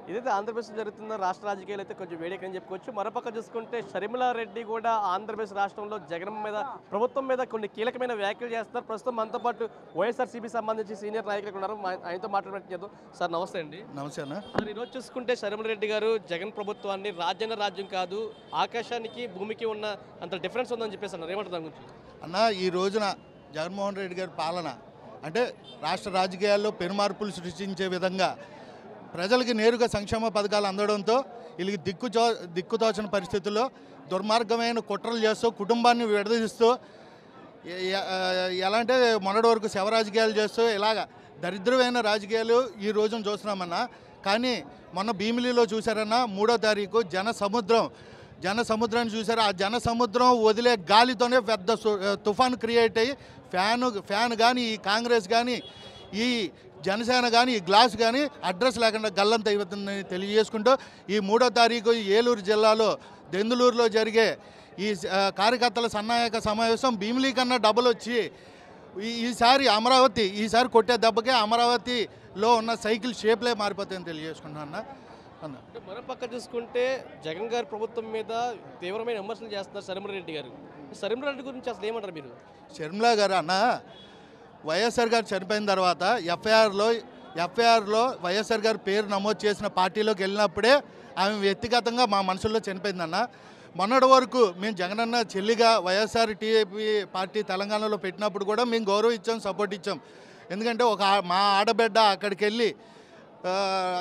ఇదైతే ఆంధ్రప్రదేశ్‌లో జరుగుతున్న రాష్ట్ర రాజకీయాలు అయితే కొంచెం వేడెక్కని చెప్పుకోవచ్చు. మరోపక్క చూసుకుంటే షర్మిలారెడ్డి కూడా ఆంధ్రప్రదేశ్ రాష్ట్రంలో జగన్ మీద ప్రభుత్వం మీద కొన్ని కీలకమైన వ్యాఖ్యలు చేస్తున్నారు. ప్రస్తుతం మనతో పాటు వైఎస్ఆర్‌సీపీ సంబంధించి సీనియర్ నాయకులు ఉన్నారు. ఆయనతో మాట్లాడడానికి చేద్దాం. సార్ నమస్తే అండి. నమస్తే అన్న. సార్ ఈరోజు చూసుకుంటే షర్మిలారెడ్డి గారు జగన్ ప్రభుత్వాన్ని రాజ్యాంగ రాజ్యం కాదు, ఆకాశానికి భూమికి ఉన్న అంత డిఫరెన్స్ ఉందని చెప్పేసి అన్నారు. ఏమంటారు దాని గురించి? అన్న, ఈ రోజున జగన్మోహన్ రెడ్డి గారి పాలన అంటే రాష్ట్ర రాజకీయాల్లో పెనుమార్పులు సృష్టించే విధంగా ప్రజలకి నేరుగా సంక్షేమ పథకాలు అందడంతో వీళ్ళకి దిక్కుతోచని పరిస్థితుల్లో దుర్మార్గమైన కుట్రలు చేస్తూ కుటుంబాన్ని విడదీస్తూ ఎలా అంటే మొన్నటి వరకు శవ రాజకీయాలు చేస్తూ ఇలాగ దరిద్రమైన రాజకీయాలు ఈ రోజున చూస్తున్నామన్నా. కానీ మొన్న భీమిలిలో చూసారన్నా 3వ తారీఖు జన సముద్రాన్ని చూసారు. ఆ జన సముద్రం వదిలే గాలితోనే పెద్ద తుఫాను క్రియేట్ అయ్యి ఫ్యాన్ కానీ ఈ కాంగ్రెస్ కానీ ఈ జనసేన కానీ ఈ గ్లాస్ కానీ అడ్రస్ లేకుండా గల్లంత అయిపోతుందని తెలియజేసుకుంటూ ఈ 3వ తారీఖు ఏలూరు జిల్లాలో దెందులూరులో జరిగే ఈ కార్యకర్తల సన్నాయక సమావేశం భీమిలీ కన్నా డబుల్ వచ్చి ఈసారి కొట్టే దెబ్బకే అమరావతిలో ఉన్న సైకిల్ షేప్లే మారిపోతాయని తెలియజేసుకుంటున్నా అన్న. మరోపక్క చూసుకుంటే జగన్ గారి ప్రభుత్వం మీద తీవ్రమైన విమర్శలు చేస్తున్నారు షర్మిలారెడ్డి గారు. షర్మిలారెడ్డి గురించి అసలు ఏమంటారు మీరు? షర్మిలా గారు అన్న, వైఎస్ఆర్ గారు చనిపోయిన తర్వాత ఎఫ్ఐఆర్లో వైఎస్ఆర్ గారి పేరు నమోదు చేసిన పార్టీలోకి వెళ్ళినప్పుడే ఆమె వ్యక్తిగతంగా మా మనసుల్లో చనిపోయిందన్న. మొన్నటి వరకు మేము జగనన్న చెల్లిగా వైఎస్ఆర్ టీఏపీ పార్టీ తెలంగాణలో పెట్టినప్పుడు కూడా మేము గౌరవం ఇచ్చాం, సపోర్ట్ ఇచ్చాం. ఎందుకంటే మా ఆడబిడ్డ అక్కడికి వెళ్ళి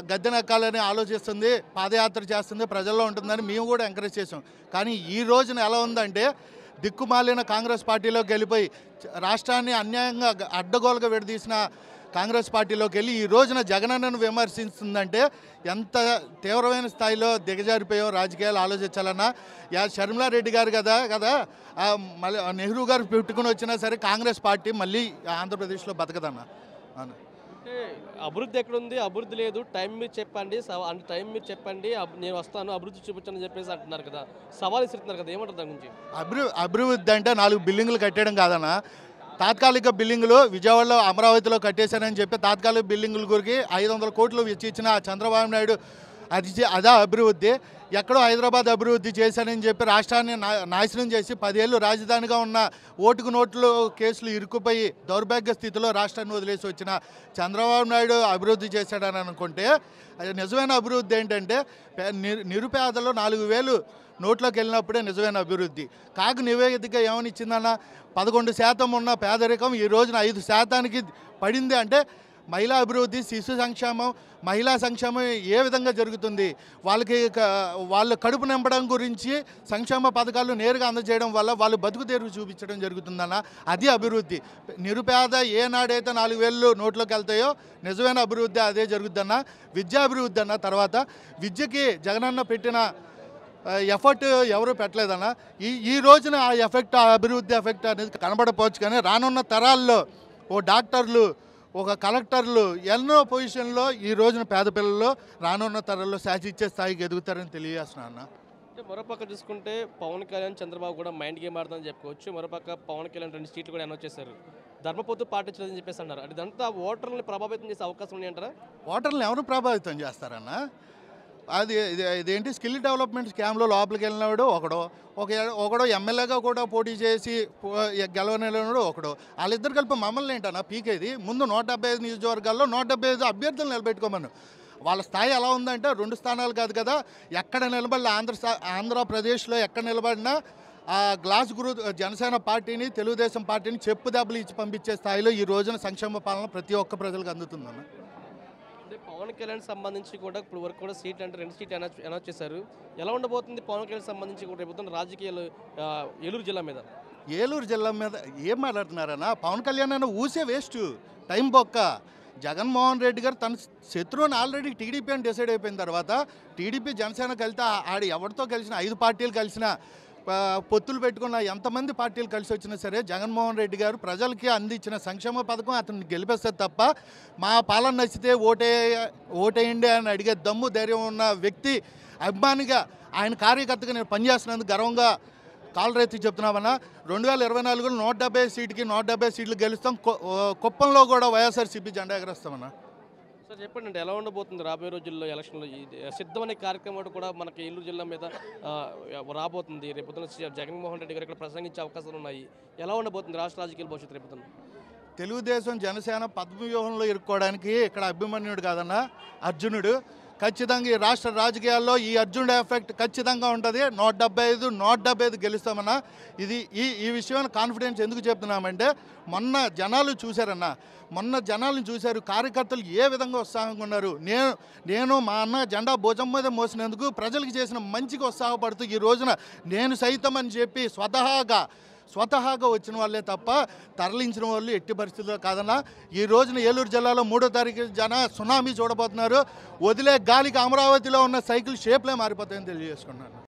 గద్దెనెక్కాలని ఆలోచిస్తుంది, పాదయాత్ర చేస్తుంది, ప్రజల్లో ఉంటుందని మేము కూడా ఎంకరేజ్ చేసాం. కానీ ఈ రోజున ఎలా ఉందంటే దిక్కుమాలిన కాంగ్రెస్ పార్టీలోకి వెళ్ళిపోయి రాష్ట్రాన్ని అన్యాయంగా అడ్డగోలుగా విడదీసిన కాంగ్రెస్ పార్టీలోకి వెళ్ళి ఈ రోజున జగనన్నను విమర్శిస్తుందంటే ఎంత తీవ్రమైన స్థాయిలో దిగజారిపోయో రాజకీయాలు ఆలోచించాలన్నా. షర్మిలారెడ్డి గారు కదా మళ్ళీ నెహ్రూ గారు పెట్టుకుని వచ్చినా సరే కాంగ్రెస్ పార్టీ మళ్ళీ ఆంధ్రప్రదేశ్లో బతకదన్న. అంటే అభివృద్ధి ఎక్కడుంది? అభివృద్ధి లేదు, టైం మీరు చెప్పండి, నేను వస్తాను, అభివృద్ధి చూపించని చెప్పేసి అంటున్నారు కదా, సవాల్ ఇస్తున్నారు కదా, ఏమంటారు దాని గురించి? అభివృద్ధి అంటే 4 బిల్డింగులు కట్టడం కాదన్న. తాత్కాలిక బిల్డింగులు విజయవాడలో అమరావతిలో కట్టేశానని చెప్పి తాత్కాలిక బిల్డింగుల గురికి 500 కోట్లు ఇచ్చిన చంద్రబాబు నాయుడు అదే అభివృద్ధి. ఎక్కడో హైదరాబాద్ అభివృద్ధి చేశానని చెప్పి రాష్ట్రాన్ని నాశనం చేసి 10 ఏళ్ళు రాజధానిగా ఉన్న ఓటుకు నోట్లు కేసులు ఇరుక్కుపోయి దౌర్భాగ్య స్థితిలో రాష్ట్రాన్ని వదిలేసి వచ్చిన చంద్రబాబు నాయుడు అభివృద్ధి చేశాడని అనుకుంటే నిజమైన అభివృద్ధి ఏంటంటే నిరుపేదలు 4,000 నోట్లోకి వెళ్ళినప్పుడే నిజమైన అభివృద్ధి. కాకు నివేదిక ఏమని ఇచ్చిందన్న, 11% ఉన్న పేదరికం ఈ రోజున 5% పడింది. అంటే మహిళా అభివృద్ధి, శిశు సంక్షేమం, మహిళా సంక్షేమం ఏ విధంగా జరుగుతుంది, వాళ్ళ కడుపు నింపడం గురించి సంక్షేమ పథకాలు నేరుగా అందజేయడం వల్ల వాళ్ళు బతుకు తెరువు చూపించడం జరుగుతుందన్న. అది అభివృద్ధి. నిరుపేద ఏనాడైతే 4,000 నోట్లోకి వెళ్తాయో నిజమైన అభివృద్ధి అదే జరుగుద్దన్న. విద్యా అభివృద్ధి అన్న. తర్వాత విద్యకి జగనన్న పెట్టిన ఎఫర్ట్ ఎవరు పెట్టలేదన్న. ఈ రోజున ఆ అభివృద్ధి ఎఫెక్ట్ అనేది కనబడపోవచ్చు. కానీ రానున్న తరాల్లో డాక్టర్లు, కలెక్టర్లు ఎన్నో పొజిషన్లో ఈ రోజున పేద పిల్లలు రానున్న తరాల్లో శాసిచ్చే స్థాయికి ఎదుగుతారని తెలియజేస్తున్నా అన్న. అంటే మరోపక్క చూసుకుంటే పవన్ కళ్యాణ్, చంద్రబాబు కూడా మైండ్ గేమ్ ఆడుతుందని చెప్పుకోవచ్చు. మరోపక్క పవన్ కళ్యాణ్ 2 సీట్లు కూడా అనౌన్స్ చేశారు. ధర్మపోతు పాటించలేదని చెప్పేసి అన్నారు. అంటే ఇదంతా ఓటర్లని ప్రభావితం చేసే అవకాశం ఉంది అంటారా? ఓటర్లను ఎవరు ప్రభావితం చేస్తారన్న? ఇదేంటి స్కిల్ డెవలప్మెంట్ స్కామ్లో లోపలికి వెళ్ళినాడు ఒకడో ఎమ్మెల్యేగా కూడా పోటీ చేసి గెలవనివాడు ఒకడు. వాళ్ళిద్దరు కలిపి మమ్మల్ని ఏంటన్నా పీకేది? ముందు 175 నియోజకవర్గాల్లో 175 అభ్యర్థులు నిలబెట్టుకోమను. వాళ్ళ స్థాయి ఎలా ఉందంటే 2 స్థానాలు కాదు కదా, ఎక్కడ నిలబడినా ఆంధ్రప్రదేశ్లో ఎక్కడ నిలబడినా ఆ గ్లాస్ జనసేన పార్టీని, తెలుగుదేశం పార్టీని చెప్పు దెబ్బలు ఇచ్చి పంపించే స్థాయిలో ఈ రోజున సంక్షేమ పాలన ప్రతి ఒక్క ప్రజలకు అందుతుందన్న. పవన్ కళ్యాణ్ సంబంధించి కూడా ఇప్పుడు వరకు కూడా సీట్లు అంటే 2 సీట్లు అనౌన్స్ చేశారు. ఎలా ఉండబోతుంది పవన్ కళ్యాణ్ సంబంధించి కూడా రేపు రాజకీయాలు ఏలూరు జిల్లా మీద? ఏలూరు జిల్లా మీద ఏం మాట్లాడుతున్నారన్నా? పవన్ కళ్యాణ్ అన్న ఊసే వేస్ట్, టైం బొక్క. జగన్మోహన్ రెడ్డి గారు తన శత్రువుని ఆల్రెడీ టీడీపీ అని డిసైడ్ అయిపోయిన తర్వాత టీడీపీ జనసేన కలిస్తే ఎవరితో కలిసిన 5 పార్టీలు కలిసిన పొత్తులు పెట్టుకున్న ఎంతమంది పార్టీలు కలిసి వచ్చినా సరే జగన్మోహన్ రెడ్డి గారు ప్రజలకి అందించిన సంక్షేమ పథకం అతన్ని గెలిపేస్తారు తప్ప మా పాలన నచ్చితే ఓటేయండి అని అడిగే దమ్ము ధైర్యం ఉన్న వ్యక్తి, అభిమానిగా ఆయన కార్యకర్తగా నేను పనిచేస్తున్నందుకు గర్వంగా కాలరైతు చెప్తున్నామన్నా. 2024లో 170 సీటుకి 170 సీట్లు గెలుస్తాం. కుప్పంలో కూడా వైఎస్ఆర్సీపీ జెండా ఎగరేస్తామన్నా. సార్ చెప్పండి అంటే ఎలా ఉండబోతుంది రాబోయే రోజుల్లో ఎలక్షన్లో ఇది సిద్ధమనే కార్యక్రమం కూడా మనకి ఏలూరు జిల్లా మీద రాబోతుంది. రేపొద్దున జగన్మోహన్ రెడ్డి గారు ఇక్కడ ప్రసంగించే అవకాశాలు ఉన్నాయి. ఎలా ఉండబోతుంది రాష్ట్ర రాజకీయాల భవిష్యత్తు రేపొద్దున? తెలుగుదేశం జనసేన పద్మవ్యూహంలో ఇరుక్కోవడానికి ఇక్కడ అభిమన్యుడు కాదన్న అర్జునుడు. ఖచ్చితంగా ఈ రాష్ట్ర రాజకీయాల్లో ఈ అర్జునుడు ఎఫెక్ట్ ఖచ్చితంగా ఉంటుంది. 175 గెలుస్తామన్నా. ఇది ఈ విషయాన్ని కాన్ఫిడెన్స్ ఎందుకు చెప్తున్నామంటే మొన్న జనాలు చూశారు కార్యకర్తలు ఏ విధంగా ఉత్సాహంగా ఉన్నారు. నేను మా అన్న జెండా భుజం మీద మోసినందుకు ప్రజలకు చేసిన మంచిగా ఉత్సాహపడుతూ ఈ రోజున నేను సైతం అని చెప్పి స్వతహాగా వచ్చిన వాళ్ళే తప్ప తరలించిన వాళ్ళు ఎట్టి పరిస్థితుల్లో కాదన్నా. ఈ రోజున ఏలూరు జిల్లాలో 3వ తారీఖు సునామీ చూడబోతున్నారు. వదిలే గాలికి అమరావతిలో ఉన్న సైకిల్ షేప్లే మారిపోతాయని తెలియజేసుకున్నాను.